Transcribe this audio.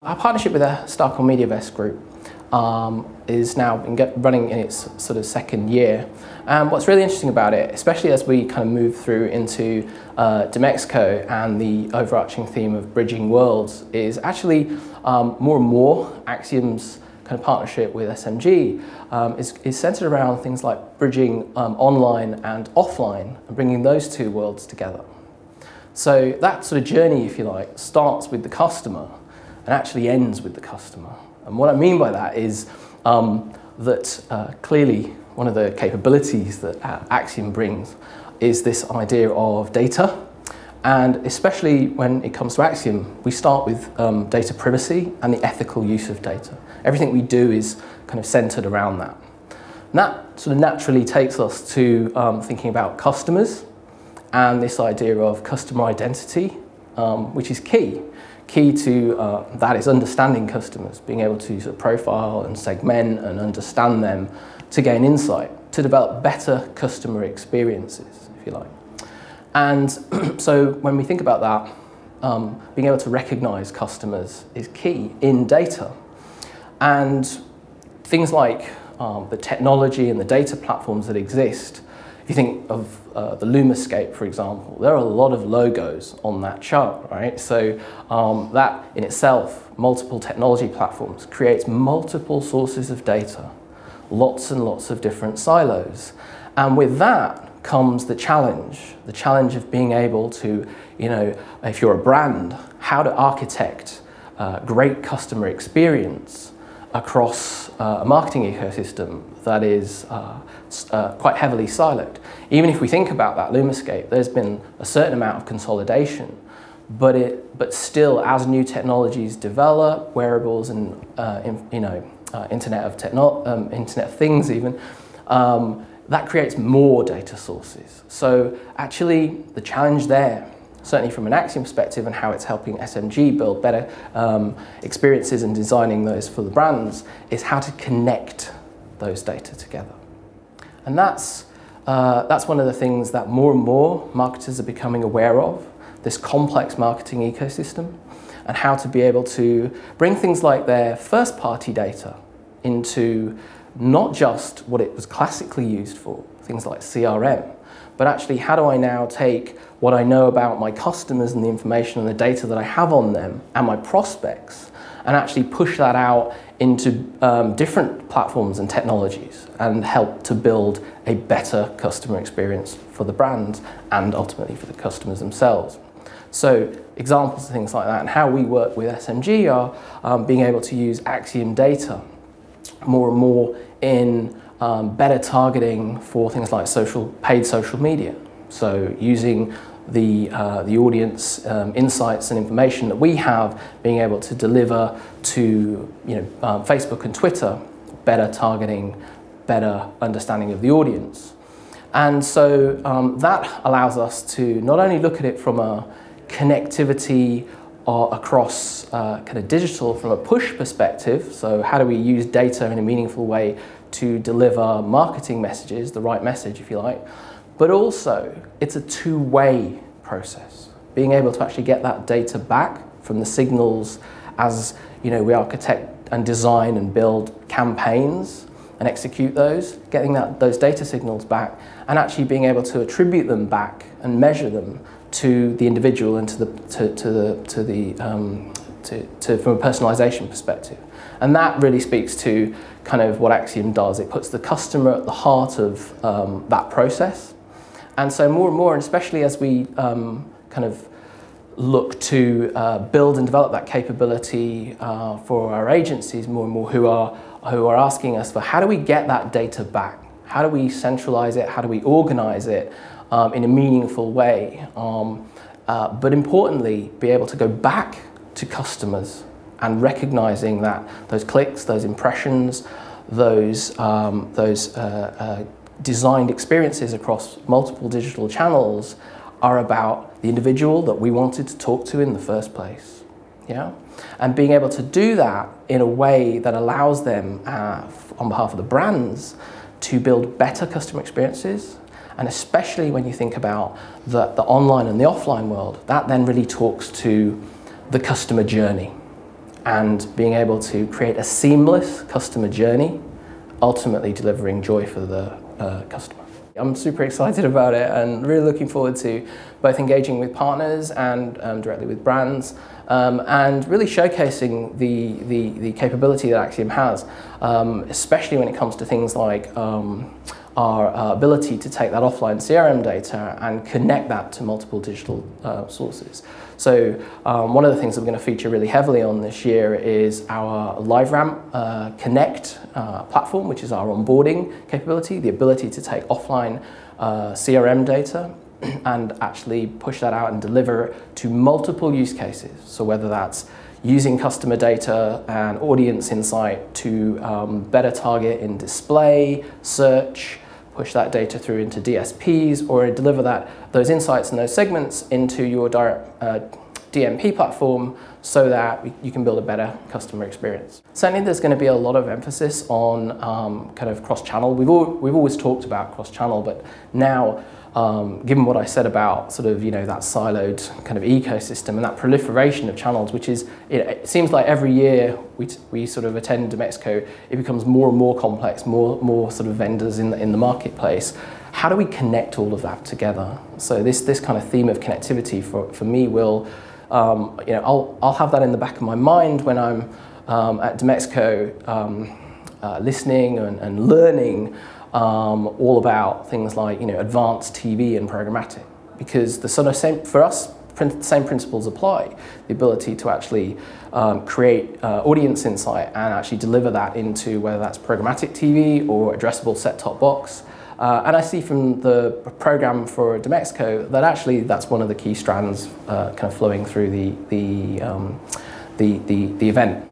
Our partnership with the Starcom MediaVest Group is now running in its sort of second year. And what's really interesting about it, especially as we kind of move through into Mexico and the overarching theme of bridging worlds, is actually more and more Acxiom's kind of partnership with SMG is centered around things like bridging online and offline and bringing those two worlds together. So that sort of journey, if you like, starts with the customer and actually ends with the customer. And what I mean by that is that clearly one of the capabilities that Acxiom brings is this idea of data. And especially when it comes to Acxiom, we start with data privacy and the ethical use of data. Everything we do is kind of centered around that. And that sort of naturally takes us to thinking about customers and this idea of customer identity, which is key. Key to that is understanding customers, being able to sort of profile and segment and understand them to gain insight, to develop better customer experiences, if you like. And so when we think about that, being able to recognize customers is key in data. And things like the technology and the data platforms that exist, if you think of the Lumascape, for example, there are a lot of logos on that chart, right? So that in itself, multiple technology platforms, creates multiple sources of data, lots and lots of different silos. And with that comes the challenge of being able to, if you're a brand, how to architect great customer experience across a marketing ecosystem that is quite heavily siloed. Even if we think about that Lumascape, there's been a certain amount of consolidation, but still, as new technologies develop, wearables and Internet of Things even, that creates more data sources. So actually, the challenge there, certainly from an Acxiom perspective and how it's helping SMG build better experiences and designing those for the brands, is how to connect those data together. And that's one of the things that more and more marketers are becoming aware of, this complex marketing ecosystem, and how to be able to bring things like their first-party data into not just what it was classically used for, things like CRM, but actually how do I now take what I know about my customers and the information and the data that I have on them and my prospects and actually push that out into different platforms and technologies and help to build a better customer experience for the brand and ultimately for the customers themselves. So examples of things like that and how we work with SMG are being able to use Acxiom data more and more in better targeting for things like paid social media. So using the audience insights and information that we have, being able to deliver to Facebook and Twitter, better targeting, better understanding of the audience. And so that allows us to not only look at it from a connectivity across kind of digital from a push perspective, so how do we use data in a meaningful way to deliver marketing messages, the right message if you like, but also it's a two-way process. Being able to actually get that data back from the signals as we architect and design and build campaigns and execute those, getting those data signals back and actually being able to attribute them back and measure them to the individual and from a personalization perspective. And that really speaks to kind of what Acxiom does. It puts the customer at the heart of that process. And so more and more, and especially as we kind of look to build and develop that capability for our agencies more and more who are asking us for how do we get that data back? How do we centralize it? How do we organize it in a meaningful way? But importantly, be able to go back to customers and recognizing that those clicks, those impressions, those designed experiences across multiple digital channels are about the individual that we wanted to talk to in the first place. Yeah? And being able to do that in a way that allows them, on behalf of the brands, to build better customer experiences. And especially when you think about the online and the offline world, that then really talks to the customer journey. and being able to create a seamless customer journey, ultimately delivering joy for the customer. I'm super excited about it and really looking forward to both engaging with partners and directly with brands, and really showcasing the capability that Acxiom has, especially when it comes to things like our ability to take that offline CRM data and connect that to multiple digital sources. So one of the things that we're going to feature really heavily on this year is our LiveRamp Connect platform, which is our onboarding capability, the ability to take offline CRM data and actually push that out and deliver it to multiple use cases. So whether that's using customer data and audience insight to better target in display, search, push that data through into DSPs, or deliver those insights and those segments into your direct DMP platform so that you can build a better customer experience. Certainly there's going to be a lot of emphasis on kind of cross-channel. We've always talked about cross-channel, but now given what I said about sort of, that siloed kind of ecosystem and that proliferation of channels, which is, it seems like every year we sort of attend Mexico, it becomes more and more complex, more sort of vendors in the marketplace. How do we connect all of that together? So this kind of theme of connectivity for me will, I'll have that in the back of my mind when I'm at Mexico, listening and learning all about things like advanced TV and programmatic, because the sort of same for us, same principles apply. The ability to actually create audience insight and actually deliver that into whether that's programmatic TV or addressable set-top box. And I see from the program for Mexico that actually that's one of the key strands kind of flowing through the event.